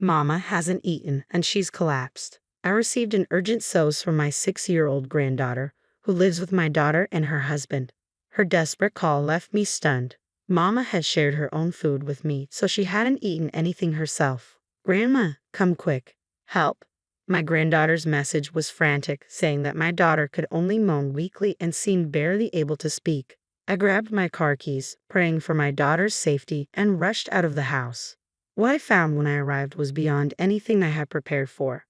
Mama hasn't eaten and she's collapsed. I received an urgent SOS from my 6-year-old granddaughter, who lives with my daughter and her husband. Her desperate call left me stunned. Mama had shared her own food with me, so she hadn't eaten anything herself. Grandma, come quick. Help. My granddaughter's message was frantic, saying that my daughter could only moan weakly and seemed barely able to speak. I grabbed my car keys, praying for my daughter's safety, and rushed out of the house. What I found when I arrived was beyond anything I had prepared for.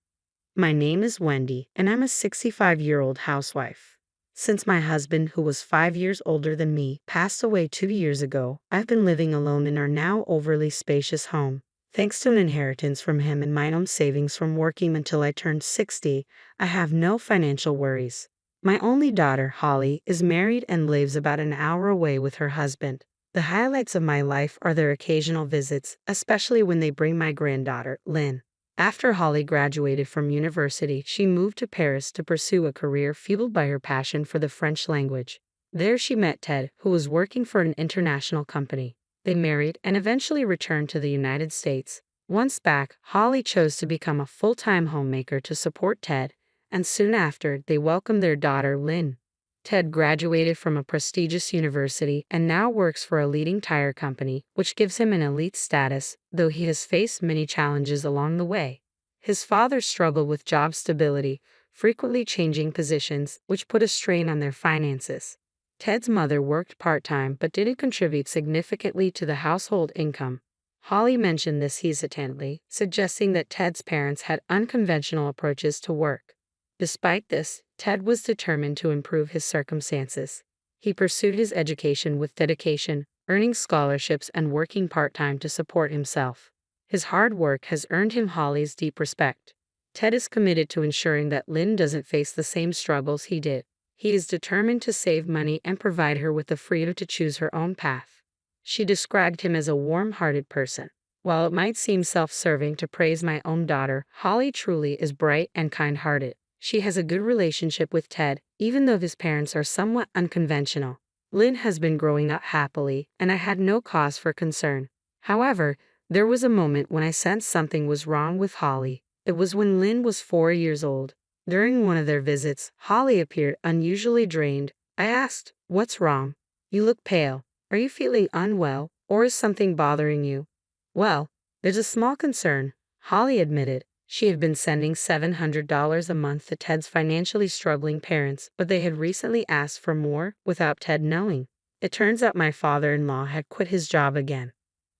My name is Wendy, and I'm a 65-year-old housewife. Since my husband, who was 5 years older than me, passed away 2 years ago, I've been living alone in our now overly spacious home. Thanks to an inheritance from him and my own savings from working until I turned 60, I have no financial worries. My only daughter, Holly, is married and lives about an hour away with her husband. The highlights of my life are their occasional visits, especially when they bring my granddaughter, Lynn. After Holly graduated from university, she moved to Paris to pursue a career fueled by her passion for the French language. There she met Ted, who was working for an international company. They married and eventually returned to the United States. Once back, Holly chose to become a full-time homemaker to support Ted, and soon after, they welcomed their daughter, Lynn. Ted graduated from a prestigious university and now works for a leading tire company, which gives him an elite status, though he has faced many challenges along the way. His father struggled with job stability, frequently changing positions, which put a strain on their finances. Ted's mother worked part-time but didn't contribute significantly to the household income. Holly mentioned this hesitantly, suggesting that Ted's parents had unconventional approaches to work. Despite this, Ted was determined to improve his circumstances. He pursued his education with dedication, earning scholarships and working part-time to support himself. His hard work has earned him Holly's deep respect. Ted is committed to ensuring that Lynn doesn't face the same struggles he did. He is determined to save money and provide her with the freedom to choose her own path. She described him as a warm-hearted person. While it might seem self-serving to praise my own daughter, Holly truly is bright and kind-hearted. She has a good relationship with Ted, even though his parents are somewhat unconventional. Lynn has been growing up happily, and I had no cause for concern. However, there was a moment when I sensed something was wrong with Holly. It was when Lynn was 4 years old. During one of their visits, Holly appeared unusually drained. I asked, "What's wrong? You look pale. Are you feeling unwell, or is something bothering you?" "Well, there's a small concern," Holly admitted. She had been sending $700 a month to Ted's financially struggling parents, but they had recently asked for more without Ted knowing. It turns out my father-in-law had quit his job again.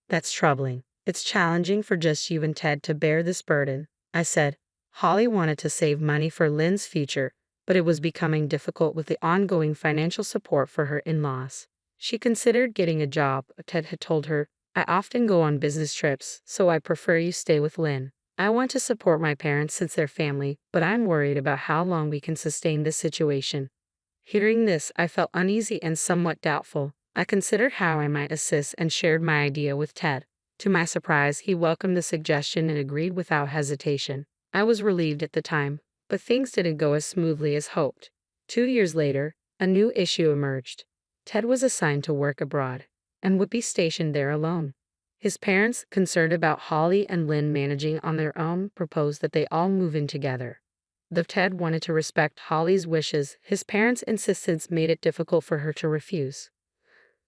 "That's troubling. It's challenging for just you and Ted to bear this burden," I said. Holly wanted to save money for Lynn's future, but it was becoming difficult with the ongoing financial support for her in-laws. She considered getting a job, but Ted had told her, "I often go on business trips, so I prefer you stay with Lynn. I want to support my parents since they're family, but I'm worried about how long we can sustain this situation." Hearing this, I felt uneasy and somewhat doubtful. I considered how I might assist and shared my idea with Ted. To my surprise, he welcomed the suggestion and agreed without hesitation. I was relieved at the time, but things didn't go as smoothly as hoped. 2 years later, a new issue emerged. Ted was assigned to work abroad, and would be stationed there alone. His parents, concerned about Holly and Lynn managing on their own, proposed that they all move in together. Though Ted wanted to respect Holly's wishes, his parents' insistence made it difficult for her to refuse.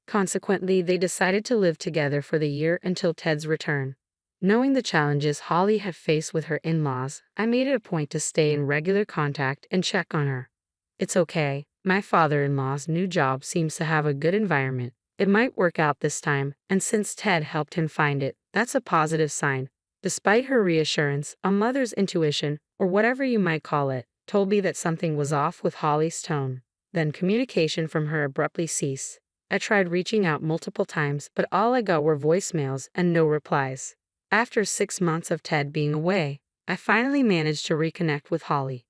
Consequently, they decided to live together for the year until Ted's return. Knowing the challenges Holly had faced with her in-laws, I made it a point to stay in regular contact and check on her. "It's okay. My father-in-law's new job seems to have a good environment. It might work out this time, and since Ted helped him find it, that's a positive sign." Despite her reassurance, a mother's intuition, or whatever you might call it, told me that something was off with Holly's tone. Then communication from her abruptly ceased. I tried reaching out multiple times, but all I got were voicemails and no replies. After 6 months of Ted being away, I finally managed to reconnect with Holly.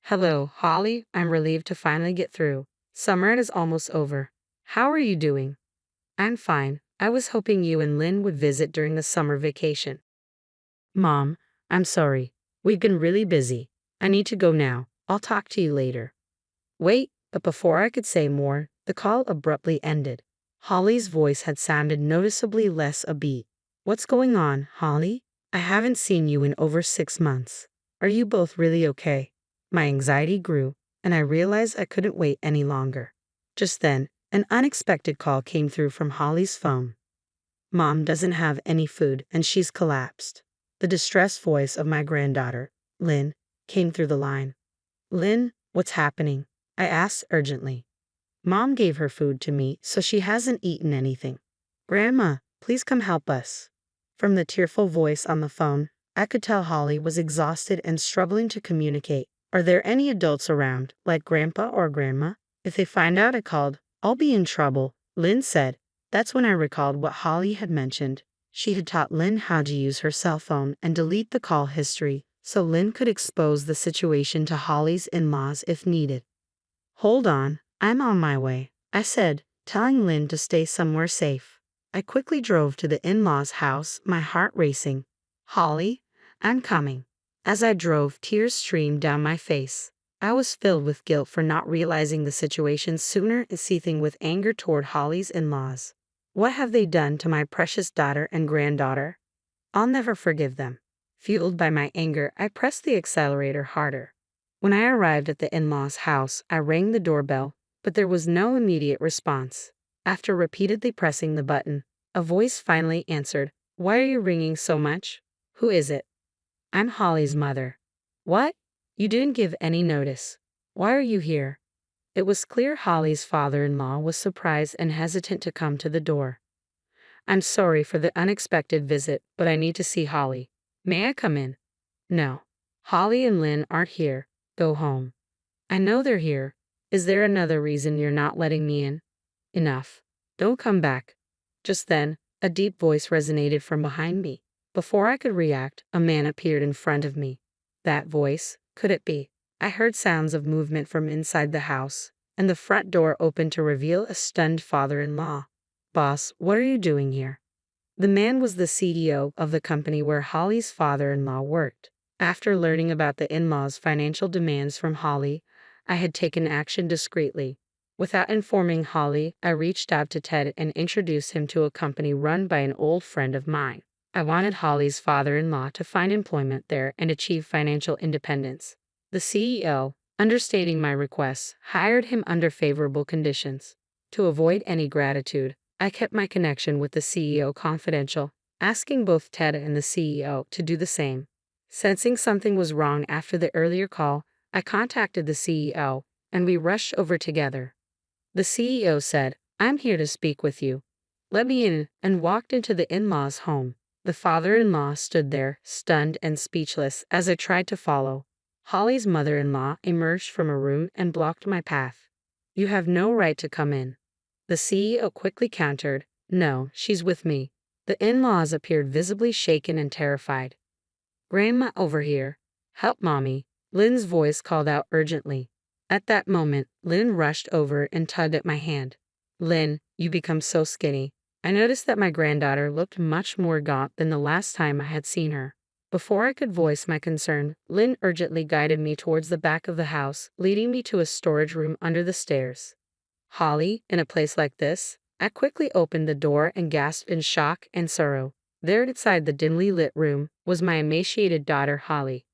"Hello, Holly. I'm relieved to finally get through. Summer is almost over. How are you doing?" "I'm fine. I was hoping you and Lynn would visit during the summer vacation." "Mom, I'm sorry. We've been really busy. I need to go now. I'll talk to you later." Wait, but before I could say more, the call abruptly ended. Holly's voice had sounded noticeably less upbeat. "What's going on, Holly?" I haven't seen you in over 6 months. Are you both really okay? My anxiety grew, and I realized I couldn't wait any longer. Just then, an unexpected call came through from Holly's phone. Mom doesn't have any food and she's collapsed. The distressed voice of my granddaughter, Lynn, came through the line. Lynn, what's happening? I asked urgently. Mom gave her food to me, so she hasn't eaten anything. Grandma, please come help us. From the tearful voice on the phone, I could tell Holly was exhausted and struggling to communicate. Are there any adults around, like Grandpa or Grandma? If they find out I called, I'll be in trouble, Lynn said. That's when I recalled what Holly had mentioned. She had taught Lynn how to use her cell phone and delete the call history, so Lynn could expose the situation to Holly's in-laws if needed. Hold on, I'm on my way, I said, telling Lynn to stay somewhere safe. I quickly drove to the in-laws' house, my heart racing. Holly, I'm coming. As I drove, tears streamed down my face. I was filled with guilt for not realizing the situation sooner and seething with anger toward Holly's in-laws. What have they done to my precious daughter and granddaughter? I'll never forgive them. Fueled by my anger, I pressed the accelerator harder. When I arrived at the in-laws' house, I rang the doorbell, but there was no immediate response. After repeatedly pressing the button, a voice finally answered. Why are you ringing so much? Who is it? I'm Holly's mother. What? You didn't give any notice. Why are you here? It was clear Holly's father-in-law was surprised and hesitant to come to the door. I'm sorry for the unexpected visit, but I need to see Holly. May I come in? No. Holly and Lynn aren't here. Go home. I know they're here. Is there another reason you're not letting me in? Enough. Don't come back. Just then, a deep voice resonated from behind me. Before I could react, a man appeared in front of me. That voice, could it be? I heard sounds of movement from inside the house, and the front door opened to reveal a stunned father-in-law. Boss, what are you doing here? The man was the CEO of the company where Holly's father-in-law worked. After learning about the in-laws' financial demands from Holly, I had taken action discreetly. Without informing Holly, I reached out to Ted and introduced him to a company run by an old friend of mine. I wanted Holly's father-in-law to find employment there and achieve financial independence. The CEO, understating my requests, hired him under favorable conditions. To avoid any gratitude, I kept my connection with the CEO confidential, asking both Ted and the CEO to do the same. Sensing something was wrong after the earlier call, I contacted the CEO, and we rushed over together. The CEO said, I'm here to speak with you. Let me in, and walked into the in-laws' home. The father-in-law stood there, stunned and speechless, as I tried to follow. Holly's mother-in-law emerged from a room and blocked my path. You have no right to come in. The CEO quickly countered, No, she's with me. The in-laws appeared visibly shaken and terrified. Grandma, over here. Help Mommy, Lynn's voice called out urgently. At that moment, Lynn rushed over and tugged at my hand. Lynn, you become so skinny. I noticed that my granddaughter looked much more gaunt than the last time I had seen her. Before I could voice my concern, Lynn urgently guided me towards the back of the house, leading me to a storage room under the stairs. Holly, in a place like this? I quickly opened the door and gasped in shock and sorrow. There inside the dimly lit room was my emaciated daughter Holly.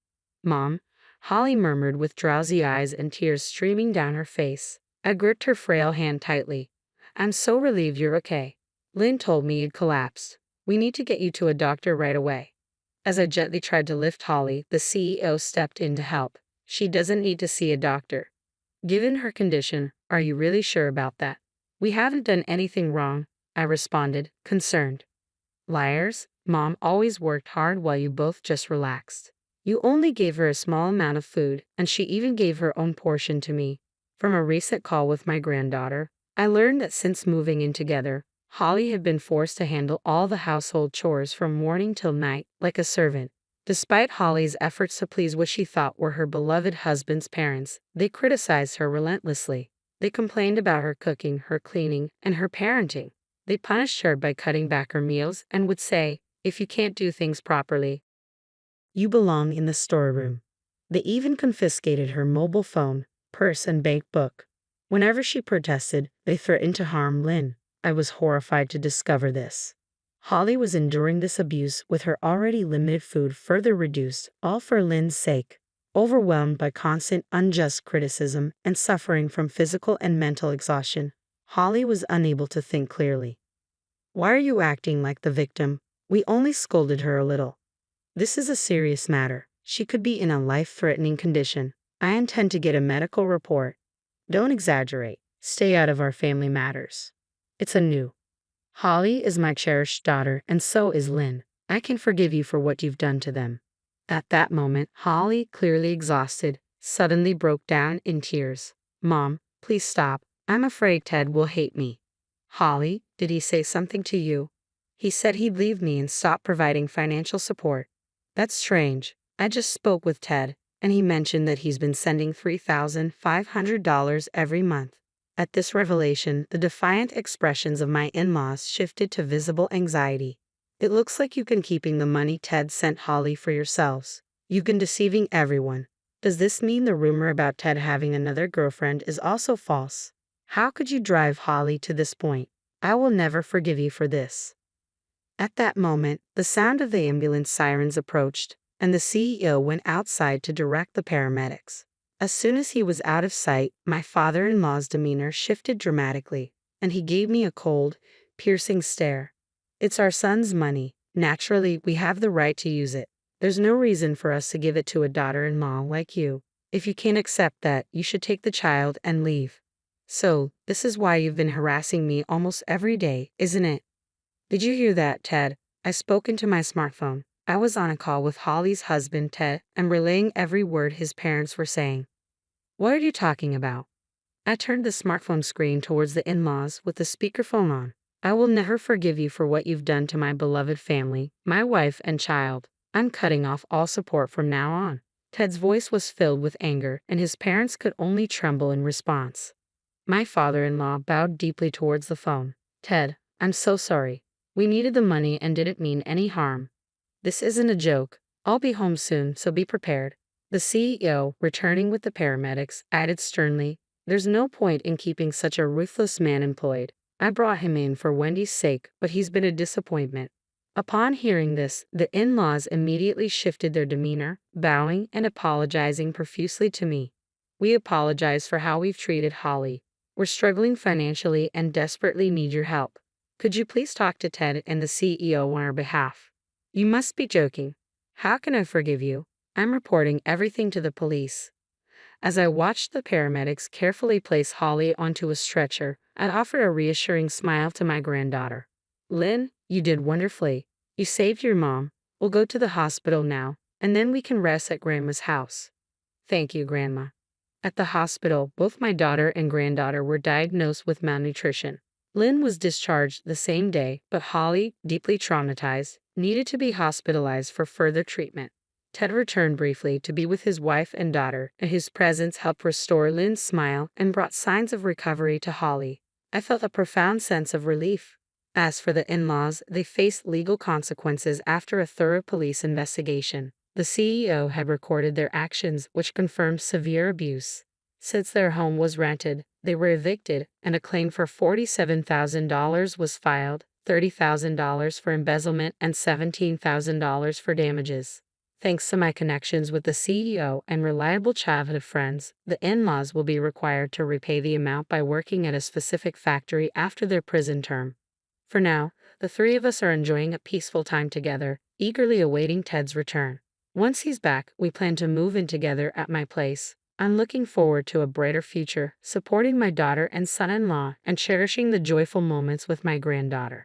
Mom, Holly murmured with drowsy eyes and tears streaming down her face. I gripped her frail hand tightly. I'm so relieved you're okay. Lynn told me you'd collapsed. We need to get you to a doctor right away. As I gently tried to lift Holly, the CEO stepped in to help. She doesn't need to see a doctor. Given her condition, are you really sure about that? We haven't done anything wrong, I responded, concerned. Liars, Mom always worked hard while you both just relaxed. You only gave her a small amount of food, and she even gave her own portion to me. From a recent call with my granddaughter, I learned that since moving in together, Holly had been forced to handle all the household chores from morning till night, like a servant. Despite Holly's efforts to please what she thought were her beloved husband's parents, they criticized her relentlessly. They complained about her cooking, her cleaning, and her parenting. They punished her by cutting back her meals and would say, if you can't do things properly, you belong in the storeroom. They even confiscated her mobile phone, purse, and bank book. Whenever she protested, they threatened to harm Lynn. I was horrified to discover this. Holly was enduring this abuse with her already limited food further reduced, all for Lynn's sake. Overwhelmed by constant unjust criticism and suffering from physical and mental exhaustion, Holly was unable to think clearly. "Why are you acting like the victim? We only scolded her a little. This is a serious matter. She could be in a life-threatening condition. I intend to get a medical report. Don't exaggerate. Stay out of our family matters. It's a new. Holly is my cherished daughter, and so is Lynn. I can forgive you for what you've done to them." At that moment, Holly, clearly exhausted, suddenly broke down in tears. "Mom, please stop. I'm afraid Ted will hate me." "Holly, did he say something to you?" "He said he'd leave me and stop providing financial support." "That's strange. I just spoke with Ted, and he mentioned that he's been sending $3,500 every month." At this revelation, the defiant expressions of my in-laws shifted to visible anxiety. "It looks like you've been keeping the money Ted sent Holly for yourselves. You've been deceiving everyone. Does this mean the rumor about Ted having another girlfriend is also false? How could you drive Holly to this point? I will never forgive you for this." At that moment, the sound of the ambulance sirens approached, and the CEO went outside to direct the paramedics. As soon as he was out of sight, my father-in-law's demeanor shifted dramatically, and he gave me a cold, piercing stare. "It's our son's money. Naturally, we have the right to use it. There's no reason for us to give it to a daughter-in-law like you. If you can't accept that, you should take the child and leave." "So, this is why you've been harassing me almost every day, isn't it?" "Did you hear that, Ted?" I spoke into my smartphone. I was on a call with Holly's husband, Ted, and relaying every word his parents were saying. "What are you talking about?" I turned the smartphone screen towards the in-laws with the speakerphone on. "I will never forgive you for what you've done to my beloved family, my wife and child. I'm cutting off all support from now on." Ted's voice was filled with anger, and his parents could only tremble in response. My father-in-law bowed deeply towards the phone. "Ted, I'm so sorry. We needed the money and didn't mean any harm. This isn't a joke. I'll be home soon, so be prepared." The CEO, returning with the paramedics, added sternly, "There's no point in keeping such a ruthless man employed. I brought him in for Wendy's sake, but he's been a disappointment." Upon hearing this, the in-laws immediately shifted their demeanor, bowing and apologizing profusely to me. "We apologize for how we've treated Holly. We're struggling financially and desperately need your help. Could you please talk to Ted and the CEO on our behalf?" "You must be joking. How can I forgive you? I'm reporting everything to the police." As I watched the paramedics carefully place Holly onto a stretcher, I offered a reassuring smile to my granddaughter. "Lynn, you did wonderfully. You saved your mom. We'll go to the hospital now, and then we can rest at Grandma's house." "Thank you, Grandma." At the hospital, both my daughter and granddaughter were diagnosed with malnutrition. Lynn was discharged the same day, but Holly, deeply traumatized, needed to be hospitalized for further treatment. Ted returned briefly to be with his wife and daughter, and his presence helped restore Lynn's smile and brought signs of recovery to Holly. I felt a profound sense of relief. As for the in-laws, they faced legal consequences after a thorough police investigation. The CEO had recorded their actions, which confirmed severe abuse. Since their home was rented, they were evicted, and a claim for $47,000 was filed, $30,000 for embezzlement, and $17,000 for damages. Thanks to my connections with the CEO and reliable childhood friends, the in-laws will be required to repay the amount by working at a specific factory after their prison term. For now, the three of us are enjoying a peaceful time together, eagerly awaiting Ted's return. Once he's back, we plan to move in together at my place. I'm looking forward to a brighter future, supporting my daughter and son-in-law, and cherishing the joyful moments with my granddaughter.